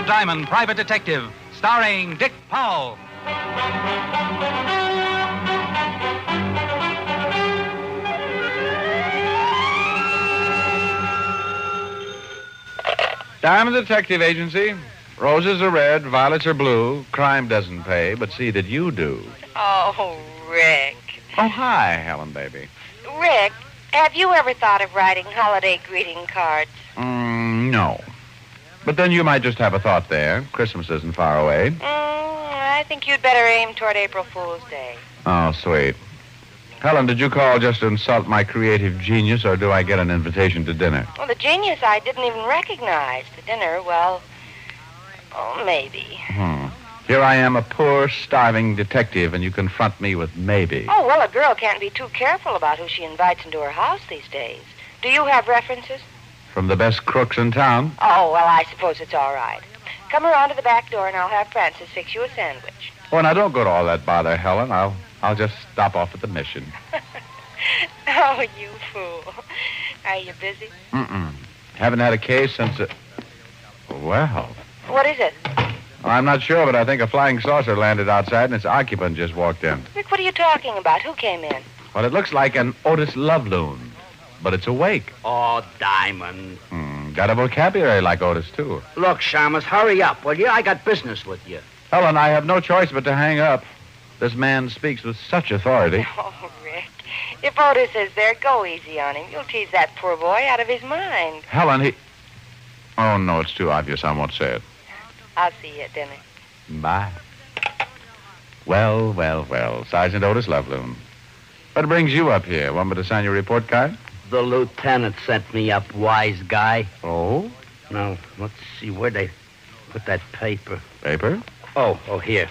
Richard Diamond, Private Detective, starring Dick Powell. Diamond Detective Agency. Roses are red, violets are blue. Crime doesn't pay, but see that you do. Oh, Rick. Oh, hi, Helen, baby. Rick, have you ever thought of writing holiday greeting cards? No. But then you might just have a thought there. Christmas isn't far away. I think you'd better aim toward April Fool's Day. Oh, sweet. Helen, did you call just to insult my creative genius, or do I get an invitation to dinner? Well, the genius I didn't even recognize. The dinner, well, maybe. Here I am, a poor, starving detective, and you confront me with maybe. Oh, well, a girl can't be too careful about who she invites into her house these days. Do you have references? From the best crooks in town? Oh, well, I suppose it's all right. Come around to the back door, and I'll have Francis fix you a sandwich. Oh, now don't go to all that bother, Helen. I'll just stop off at the mission. Oh, you fool. Are you busy? Haven't had a case since... Well... What is it? I'm not sure, but I think a flying saucer landed outside and its occupant just walked in. Rick, what are you talking about? Who came in? Well, it looks like an Otis love loon, but it's awake. Oh, Diamond. Got a vocabulary like Otis, too. Look, Shamus, hurry up, will you? I got business with you. Helen, I have no choice but to hang up. This man speaks with such authority. Oh, Rick. If Otis is there, go easy on him. You'll tease that poor boy out of his mind. Helen, he... Oh, no, it's too obvious. I won't say it. I'll see you at dinner. Bye. Well, Sergeant Otis Loveloon. What brings you up here? Want me to sign your report card? The lieutenant sent me up, wise guy. Oh? Now, let's see where they put that paper. Paper? Oh, here.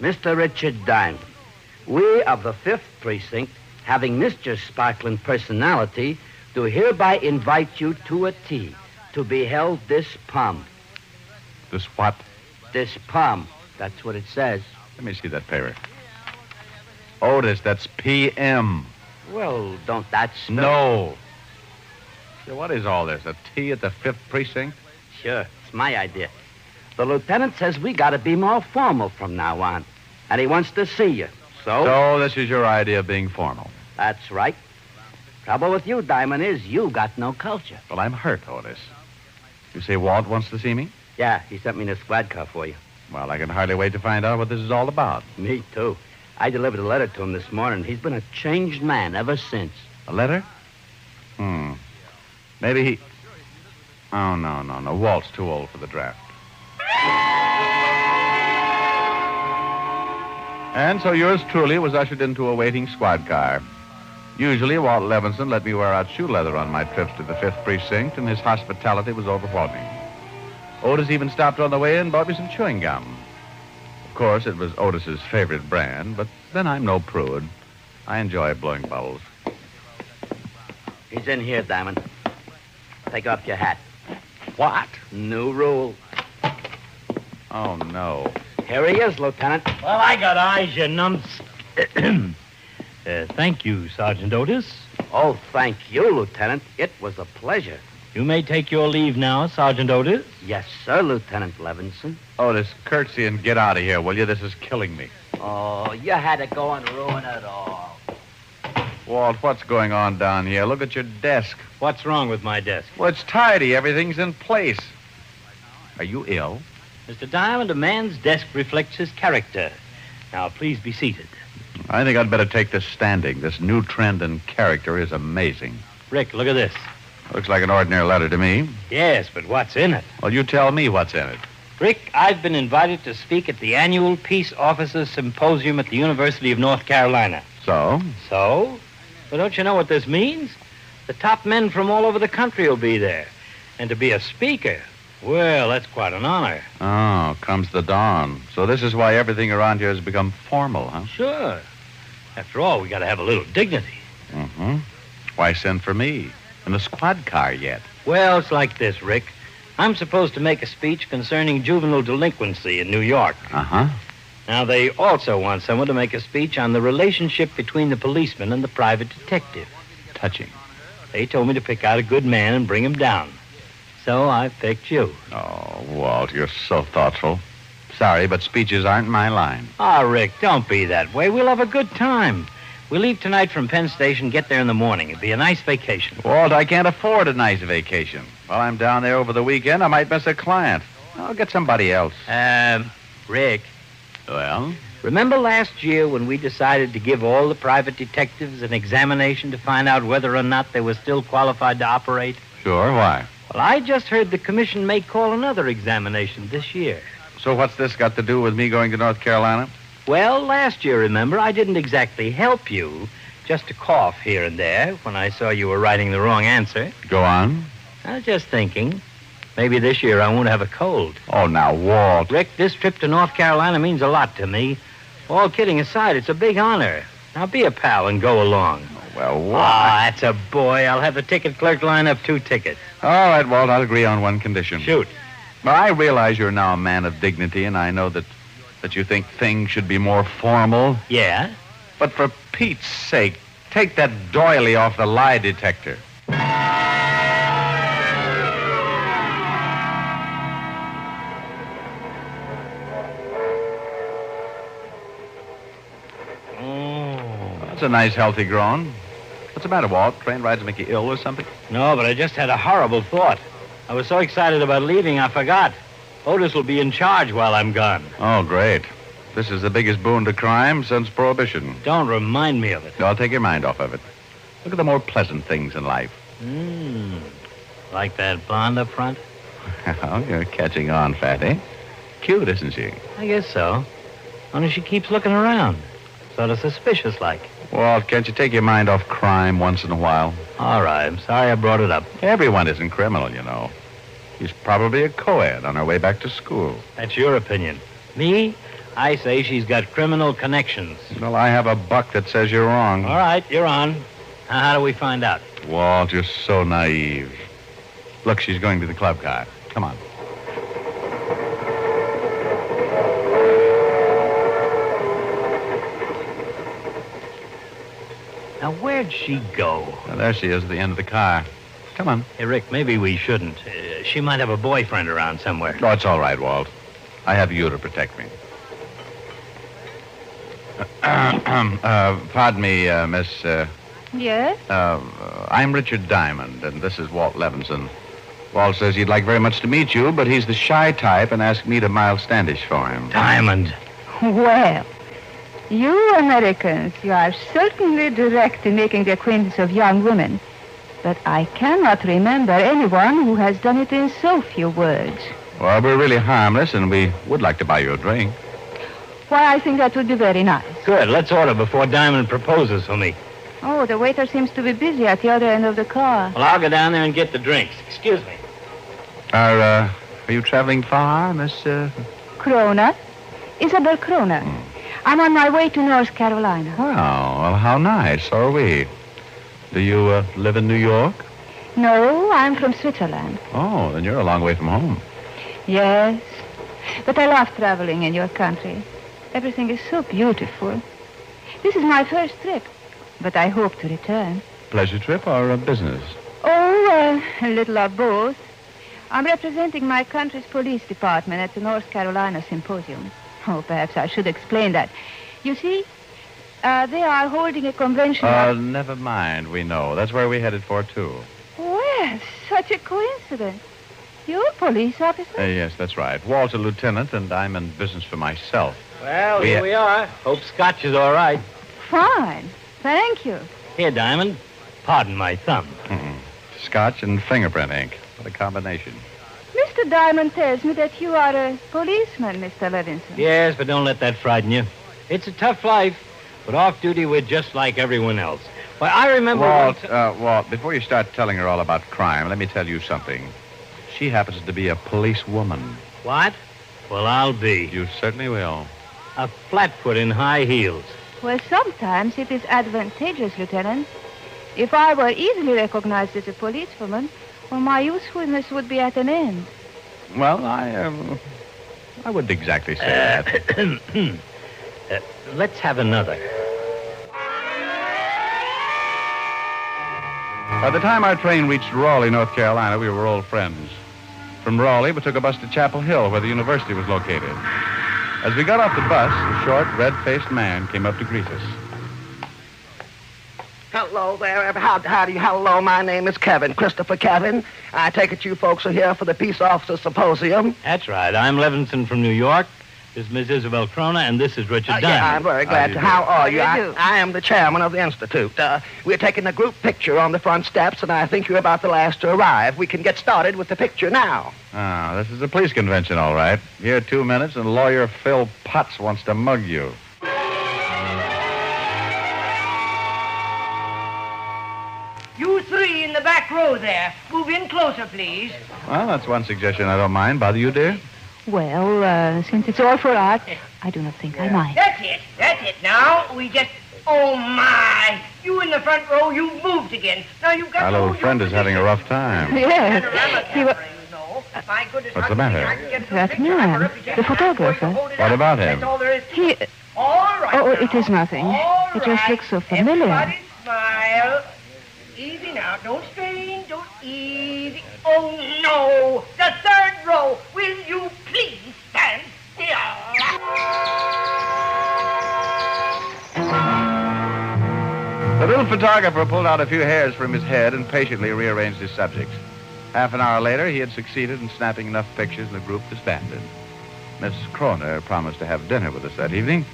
Mr. Richard Diamond, we of the 5th Precinct, having missed your sparkling personality, do hereby invite you to a tea to be held this palm. This what? This palm. That's what it says. Let me see that paper. Otis, that's P.M. Well, don't that spell... No. So what is all this, a tea at the 5th Precinct? Sure, it's my idea. The lieutenant says we got to be more formal from now on, and he wants to see you. So this is your idea of being formal? That's right. Trouble with you, Diamond, is you got no culture. Well, I'm hurt, Otis. You say Walt wants to see me? Yeah, he sent me in a squad car for you. Well, I can hardly wait to find out what this is all about. Me, too. I delivered a letter to him this morning. He's been a changed man ever since. A letter? Maybe he... Oh, no. Walt's too old for the draft. And so yours truly was ushered into a waiting squad car. Usually, Walt Levinson let me wear out shoe leather on my trips to the 5th Precinct, and his hospitality was overwhelming. Otis even stopped on the way and bought me some chewing gum. Of course, it was Otis's favorite brand, but then I'm no prude. I enjoy blowing bubbles. He's in here, Diamond. Take off your hat. What? New rule. Oh, no. Here he is, Lieutenant. Well, I got eyes, you numps. Thank you, Sergeant Otis. Oh, thank you, Lieutenant. It was a pleasure. You may take your leave now, Sergeant Otis. Yes, sir, Lieutenant Levinson. Otis, curtsy and get out of here, will you? This is killing me. Oh, you had to go and ruin it all. Walt, what's going on down here? Look at your desk. What's wrong with my desk? Well, it's tidy. Everything's in place. Are you ill? Mr. Diamond, a man's desk reflects his character. Now, please be seated. I think I'd better take this standing. This new trend in character is amazing. Rick, look at this. Looks like an ordinary letter to me. Yes, but what's in it? Well, you tell me what's in it. Rick, I've been invited to speak at the annual Peace Officers Symposium at the University of North Carolina. So? So? Well, don't you know what this means? The top men from all over the country will be there. And to be a speaker, well, that's quite an honor. Oh, comes the dawn. So this is why everything around here has become formal, huh? Sure. After all, we got to have a little dignity. Mm-hmm. Why send for me? In the squad car yet? Well, it's like this, Rick. I'm supposed to make a speech concerning juvenile delinquency in New York. Uh-huh. Now, they also want someone to make a speech on the relationship between the policeman and the private detective. Touching. They told me to pick out a good man and bring him down. so I picked you. Oh, Walt, you're so thoughtful. Sorry, but speeches aren't my line. Oh, Rick, don't be that way. We'll have a good time. We'll leave tonight from Penn Station, get there in the morning. It'll be a nice vacation. Walt, I can't afford a nice vacation. While I'm down there over the weekend, I might miss a client. I'll get somebody else. Rick, Well? remember last year when we decided to give all the private detectives an examination to find out whether or not they were still qualified to operate? Sure, why? Well, I just heard the commission may call another examination this year. So what's this got to do with me going to North Carolina? Well, last year, remember, I didn't exactly help you. Just a cough here and there when I saw you were writing the wrong answer. Go on. I was just thinking, maybe this year I won't have a cold. Oh, now, Walt. Rick, this trip to North Carolina means a lot to me. All kidding aside, it's a big honor. Now be a pal and go along. Well, Ah, why? that's a boy. I'll have the ticket clerk line up 2 tickets. All right, Walt, I'll agree on one condition. Shoot. Well, I realize you're now a man of dignity, and I know that you think things should be more formal. Yeah? But for Pete's sake, take that doily off the lie detector. That's a nice, healthy groan. What's the matter, Walt? Train rides make you ill or something? No, but I just had a horrible thought. I was so excited about leaving, I forgot. Otis will be in charge while I'm gone. Oh, great. This is the biggest boon to crime since Prohibition. Don't remind me of it. I'll take your mind off of it. Look at the more pleasant things in life. Like that blonde up front? Oh, you're catching on, Fatty. Cute, isn't she? I guess so. Only she keeps looking around. Sort of suspicious-like. Walt, can't you take your mind off crime once in a while? All right, I'm sorry I brought it up. Everyone isn't criminal, you know. She's probably a co-ed on her way back to school. That's your opinion. Me? I say she's got criminal connections. Well, I have a buck that says you're wrong. All right, you're on. Now, how do we find out? Walt, you're so naive. Look, she's going to the club car. Come on. Now, where'd she go? Well, there she is at the end of the car. Come on. Hey, Rick, maybe we shouldn't. She might have a boyfriend around somewhere. Oh, it's all right, Walt. I have you to protect me. Pardon me, Miss... Yes? I'm Richard Diamond, and this is Walt Levinson. Walt says he'd like very much to meet you, but he's the shy type and asked me to Miles Standish for him. Diamond. Well, you Americans, you are certainly direct in making the acquaintance of young women. But I cannot remember anyone who has done it in so few words. Well, we're really harmless, and we would like to buy you a drink. Why, I think that would be very nice. Good, let's order before Diamond proposes for me. Oh, the waiter seems to be busy at the other end of the car. Well, I'll go down there and get the drinks. Excuse me. Are you traveling far, Miss... Crona? Isabel Crona. I'm on my way to North Carolina. Oh, well, how nice. So are we. Do you live in New York? No, I'm from Switzerland. Oh, then you're a long way from home. Yes, but I love traveling in your country. Everything is so beautiful. This is my first trip, but I hope to return. Pleasure trip or business? Oh, a little of both. I'm representing my country's police department at the North Carolina Symposium. Oh, perhaps I should explain that. You see, they are holding a convention... Never mind. We know. That's where we're headed for, too. Well, such a coincidence. You're a police officer? Yes, that's right. Walt's a lieutenant, and I'm in business for myself. Well, here we are. Hope Scotch is all right. Fine. Thank you. Here, Diamond. Pardon my thumb. Scotch and fingerprint ink. What a combination. Mr. Diamond tells me that you are a policeman, Mr. Levinson. Yes, but don't let that frighten you. It's a tough life, but off duty we're just like everyone else. Why, I remember... Walt, before you start telling her all about crime, let me tell you something. She happens to be a policewoman. What? Well, I'll be. You certainly will. A flatfoot in high heels. Well, sometimes it is advantageous, Lieutenant. If I were easily recognized as a policewoman, well, my usefulness would be at an end. Well, I wouldn't exactly say that. Let's have another. By the time our train reached Raleigh, North Carolina, we were old friends. From Raleigh, we took a bus to Chapel Hill, where the university was located. As we got off the bus, a short, red-faced man came up to greet us. Hello there. Hello, my name is Kevin, Christopher Kevin. I take it you folks are here for the Peace Officers Symposium. That's right. I'm Levinson from New York. This is Miss Isabel Crona, and this is Richard Diamond. Yeah, I'm very glad to. How are you? How do you do? I am the chairman of the Institute. We're taking a group picture on the front steps, and I think you're about the last to arrive. We can get started with the picture now. Ah, this is a police convention, all right. Here 2 minutes, and lawyer Phil Potts wants to mug you. You three in the back row there. Move in closer, please. Well, that's one suggestion I don't mind. Bother you, dear? Well, since it's all for art, I do not think I mind. That's it. That's it. Now, we just... Oh, my. You in the front row, you've moved again. Now, you've got... Our little friend is having a rough time. Yes. He wa- My goodness, What's the matter? That man, the photographer. What about him? That's all there is. He... All right. Oh, now. it is nothing. All It just right. looks so familiar. Everybody smile. Easy now. Don't strain. Don't easy. Oh, no. The third row. Will you please stand still? The little photographer pulled out a few hairs from his head and patiently rearranged his subjects. Half an hour later, he had succeeded in snapping enough pictures, and the group disbanded. Miss Kroner promised to have dinner with us that evening.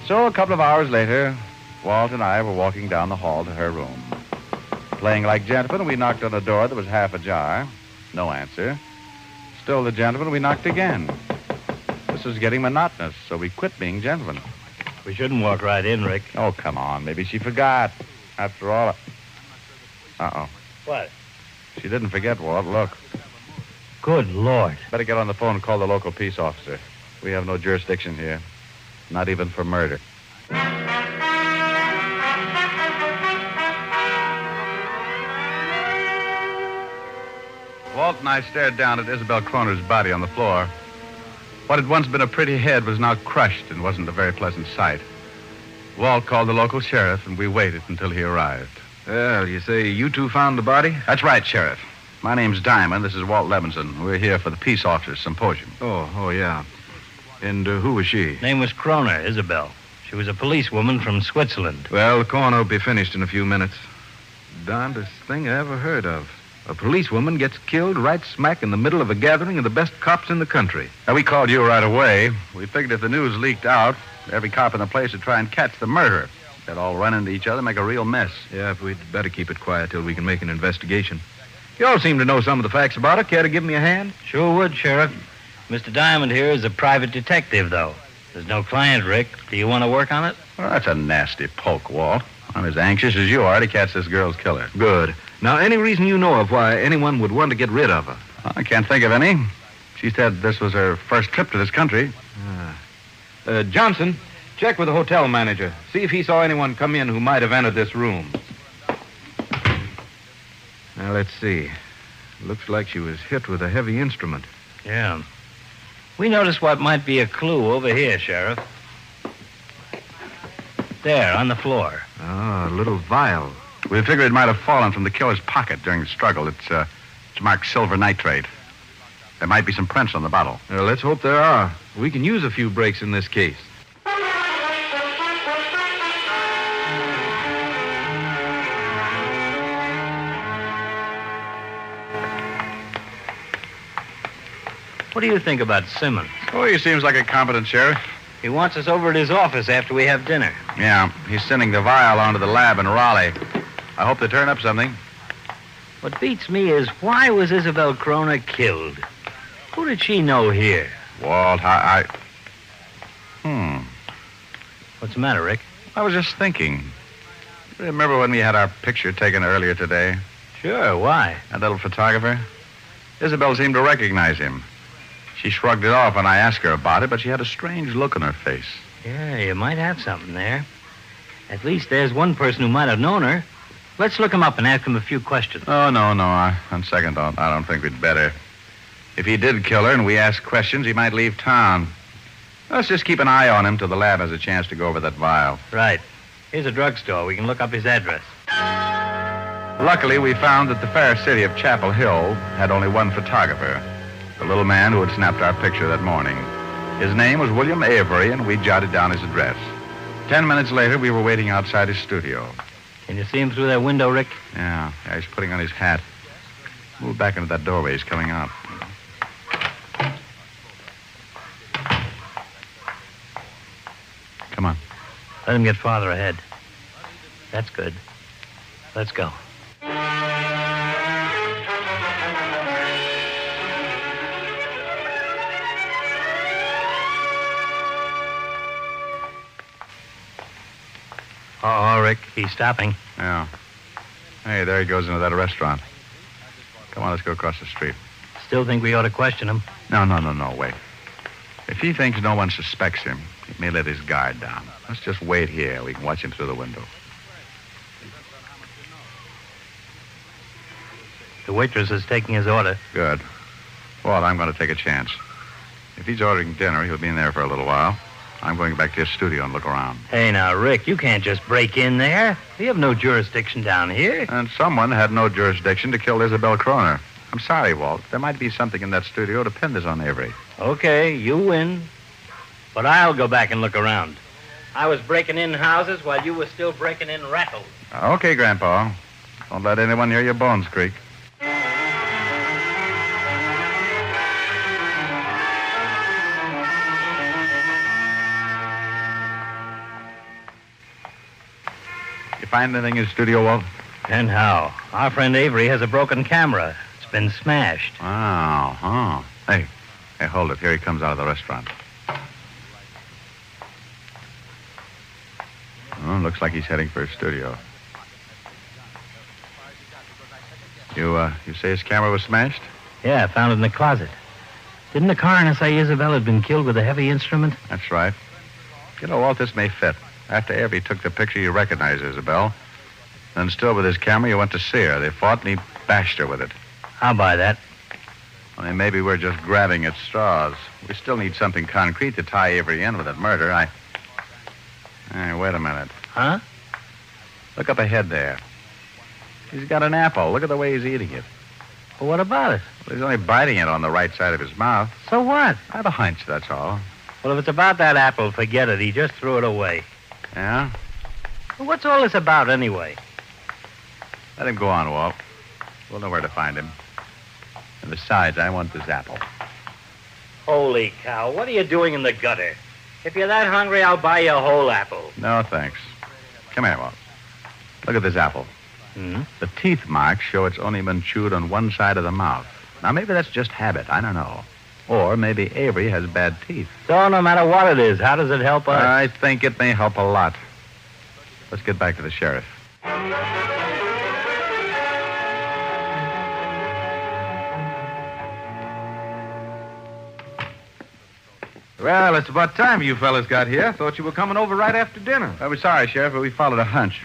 So a couple of hours later, Walt and I were walking down the hall to her room. Playing like gentlemen, we knocked on a door that was half ajar. No answer. Still the gentlemen, we knocked again. This was getting monotonous, so we quit being gentlemen. We shouldn't walk right in, Rick. Oh, come on. Maybe she forgot. After all... Uh-oh. What? She didn't forget, Walt. Look. Good Lord. Better get on the phone and call the local peace officer. We have no jurisdiction here. Not even for murder. Walt and I stared down at Isabel Kroner's body on the floor. What had once been a pretty head was now crushed and wasn't a very pleasant sight. Walt called the local sheriff, and we waited until he arrived. Well, you say you two found the body? That's right, Sheriff. My name's Diamond. This is Walt Levinson. We're here for the Peace Officers Symposium. Oh, yeah. And who was she? Name was Crona, Isabel. She was a policewoman from Switzerland. Well, the coroner will be finished in a few minutes. Darndest thing I ever heard of. A policewoman gets killed right smack in the middle of a gathering of the best cops in the country. Now, we called you right away. We figured if the news leaked out, every cop in the place would try and catch the murderer. They'd all run into each other and make a real mess. Yeah, but we'd better keep it quiet till we can make an investigation. You all seem to know some of the facts about it. Care to give me a hand? Sure would, Sheriff. Mr. Diamond here is a private detective, though. There's no client, Rick. Do you want to work on it? Well, that's a nasty poke, Walt. I'm as anxious as you are to catch this girl's killer. Good. Now, any reason you know of why anyone would want to get rid of her? I can't think of any. She said this was her first trip to this country. Johnson, check with the hotel manager. See if he saw anyone come in who might have entered this room. Now, let's see. Looks like she was hit with a heavy instrument. Yeah. We noticed what might be a clue over here, Sheriff. There, on the floor. Ah, a little vial. We figured it might have fallen from the killer's pocket during the struggle. It's marked silver nitrate. There might be some prints on the bottle. Well, let's hope there are. We can use a few breaks in this case. What do you think about Simmons? Oh, he seems like a competent sheriff. He wants us over at his office after we have dinner. Yeah, he's sending the vial on to the lab in Raleigh. I hope they turn up something. What beats me is why was Isabel Crona killed? Who did she know here? Walt, What's the matter, Rick? I was just thinking. Remember when we had our picture taken earlier today? Sure, why? That little photographer? Isabel seemed to recognize him. She shrugged it off when I asked her about it, but she had a strange look on her face. Yeah, you might have something there. At least there's one person who might have known her. Let's look him up and ask him a few questions. Oh, no. On second thought, I don't think we'd better. If he did kill her and we asked questions, he might leave town. Let's just keep an eye on him till the lab has a chance to go over that vial. Right. Here's a drugstore. We can look up his address. Luckily, we found that the fair city of Chapel Hill had only one photographer. the little man who had snapped our picture that morning. His name was William Avery, and we jotted down his address. 10 minutes later, we were waiting outside his studio. Can you see him through that window, Rick? Yeah, he's putting on his hat. Move back into that doorway. He's coming out. Come on. Let him get farther ahead. That's good. Let's go. Oh, Rick, he's stopping. Yeah. Hey, there he goes into that restaurant. Come on, let's go across the street. Still think we ought to question him? No, wait. If he thinks no one suspects him, he may let his guard down. Let's just wait here. We can watch him through the window. The waitress is taking his order. Good. Well, I'm going to take a chance. If he's ordering dinner, he'll be in there for a little while. I'm going back to his studio and look around. Hey, now, Rick, you can't just break in there. We have no jurisdiction down here. And someone had no jurisdiction to kill Isabel Kroner. I'm sorry, Walt. There might be something in that studio to pin this on Avery. Okay, you win. But I'll go back and look around. I was breaking in houses while you were still breaking in rattles. Okay, Grandpa. Don't let anyone hear your bones creak. You find anything in his studio, Walt? And how? Our friend Avery has a broken camera. It's been smashed. Oh, huh. Hey, hold it. Here he comes out of the restaurant. Oh, looks like he's heading for his studio. You say his camera was smashed? Yeah, I found it in the closet. Didn't the coroner say Isabel had been killed with a heavy instrument? That's right. You know, Walt, this may fit. After Avery took the picture, you recognized Isabel. Then still with his camera, you went to see her. They fought, and he bashed her with it. I'll buy that. I mean, maybe we're just grabbing at straws. We still need something concrete to tie Avery in with that murder. Hey, wait a minute. Huh? Look up ahead there. He's got an apple. Look at the way he's eating it. Well, what about it? Well, he's only biting it on the right side of his mouth. So what? I have a hunch, that's all. Well, if it's about that apple, forget it. He just threw it away. Yeah? Well, what's all this about, anyway? Let him go on, Walt. We'll know where to find him. And besides, I want this apple. Holy cow, what are you doing in the gutter? If you're that hungry, I'll buy you a whole apple. No, thanks. Come here, Walt. Look at this apple. Hmm? The teeth marks show it's only been chewed on one side of the mouth. Now, maybe that's just habit. I don't know. Or maybe Avery has bad teeth. So no matter what it is, how does it help us? I think it may help a lot. Let's get back to the sheriff. Well, it's about time you fellas got here. Thought you were coming over right after dinner. We're sorry, Sheriff, but we followed a hunch.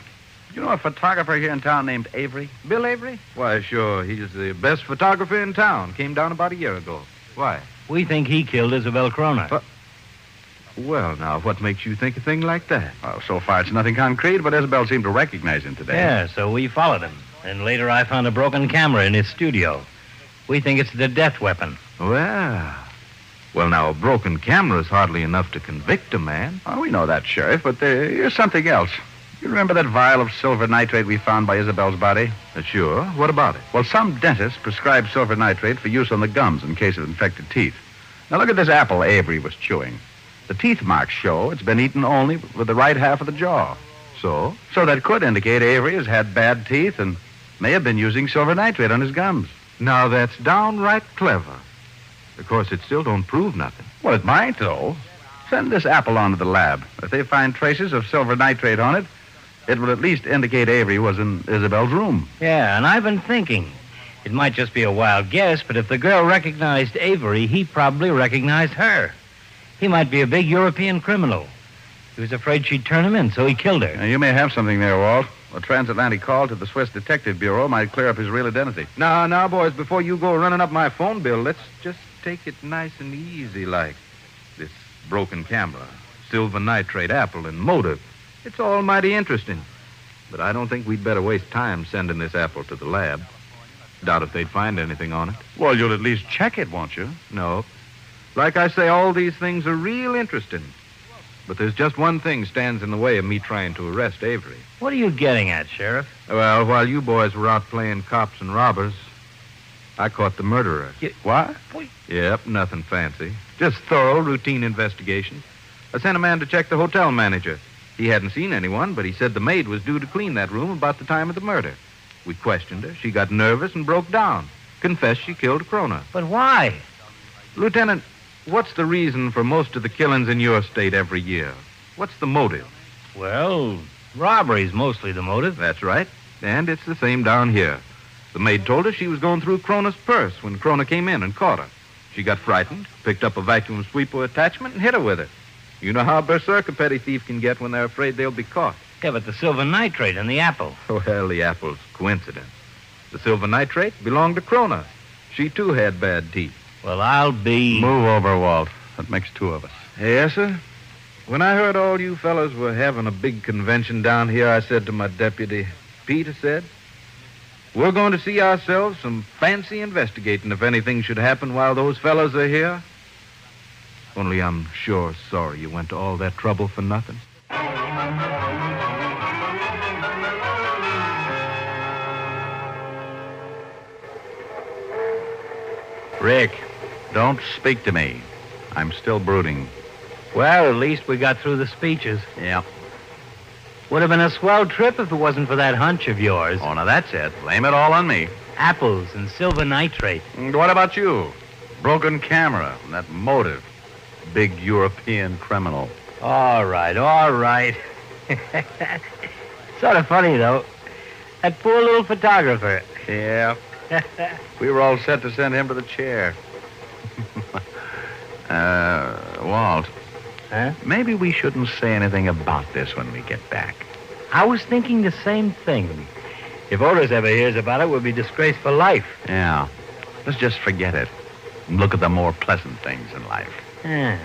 You know a photographer here in town named Avery? Bill Avery? Why, sure. He's the best photographer in town. Came down about a year ago. Why? We think he killed Isabel Kroner. Well, now, what makes you think a thing like that? Well, so far it's nothing concrete, but Isabel seemed to recognize him today. Yeah, so we followed him. And later I found a broken camera in his studio. We think it's the death weapon. Well, now, a broken camera is hardly enough to convict a man. Oh, we know that, Sheriff, but there's something else. You remember that vial of silver nitrate we found by Isabel's body? Sure. What about it? Well, some dentist prescribed silver nitrate for use on the gums in case of infected teeth. Now, look at this apple Avery was chewing. The teeth marks show it's been eaten only with the right half of the jaw. So? So that could indicate Avery has had bad teeth and may have been using silver nitrate on his gums. Now, that's downright clever. Of course, it still don't prove nothing. Well, it might, though. Send this apple on to the lab. If they find traces of silver nitrate on it, it will at least indicate Avery was in Isabel's room. Yeah, and I've been thinking. It might just be a wild guess, but if the girl recognized Avery, he probably recognized her. He might be a big European criminal. He was afraid she'd turn him in, so he killed her. Now, you may have something there, Walt. A transatlantic call to the Swiss Detective Bureau might clear up his real identity. Now, boys, before you go running up my phone bill, let's just take it nice and easy like. This broken camera, silver nitrate apple, and motive. It's all mighty interesting. But I don't think we'd better waste time sending this apple to the lab. Doubt if they'd find anything on it. Well, you'll at least check it, won't you? No. Like I say, all these things are real interesting. But there's just one thing stands in the way of me trying to arrest Avery. What are you getting at, Sheriff? Well, while you boys were out playing cops and robbers, I caught the murderer. What? Yep, nothing fancy. Just thorough, routine investigation. I sent a man to check the hotel manager. He hadn't seen anyone, but he said the maid was due to clean that room about the time of the murder. We questioned her. She got nervous and broke down. Confessed she killed Crona. But why? Lieutenant, what's the reason for most of the killings in your state every year? What's the motive? Well, robbery's mostly the motive. That's right. And it's the same down here. The maid told us she was going through Crona's purse when Crona came in and caught her. She got frightened, picked up a vacuum sweeper attachment, and hit her with it. You know how berserk a petty thief can get when they're afraid they'll be caught. Yeah, but the silver nitrate and the apple. Well, the apple's coincidence. The silver nitrate belonged to Crona. She, too, had bad teeth. Well, I'll be... Move over, Walt. That makes two of us. Yes, sir. When I heard all you fellas were having a big convention down here, I said to my deputy, Pete, I said, we're going to see ourselves some fancy investigating if anything should happen while those fellas are here. Only I'm sure sorry you went to all that trouble for nothing. Rick, don't speak to me. I'm still brooding. Well, at least we got through the speeches. Yeah. Would have been a swell trip if it wasn't for that hunch of yours. Oh, now that's it. Blame it all on me. Apples and silver nitrate. And what about you? Broken camera and that motive. Big European criminal. All right, all right. Sort of funny, though. That poor little photographer. Yeah. We were all set to send him to the chair. Walt. Huh? Maybe we shouldn't say anything about this when we get back. I was thinking the same thing. If Otis ever hears about it, we'll be disgraced for life. Yeah. Let's just forget it and look at the more pleasant things in life. Yeah.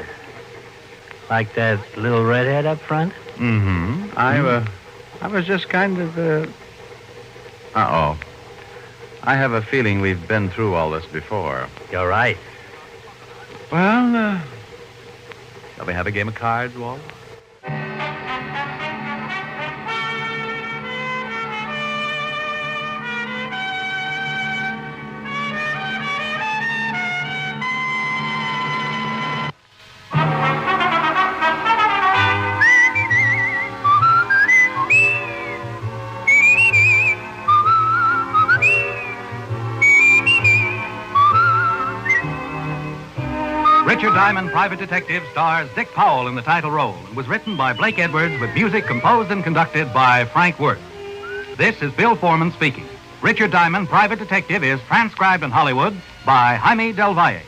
Like that little redhead up front? Mm-hmm. I was just kind of, Uh-oh. I have a feeling we've been through all this before. You're right. Well, shall we have a game of cards, Walt? Richard Diamond, Private Detective, stars Dick Powell in the title role and was written by Blake Edwards with music composed and conducted by Frank Worth. This is Bill Foreman speaking. Richard Diamond, Private Detective is transcribed in Hollywood by Jaime Del Valle.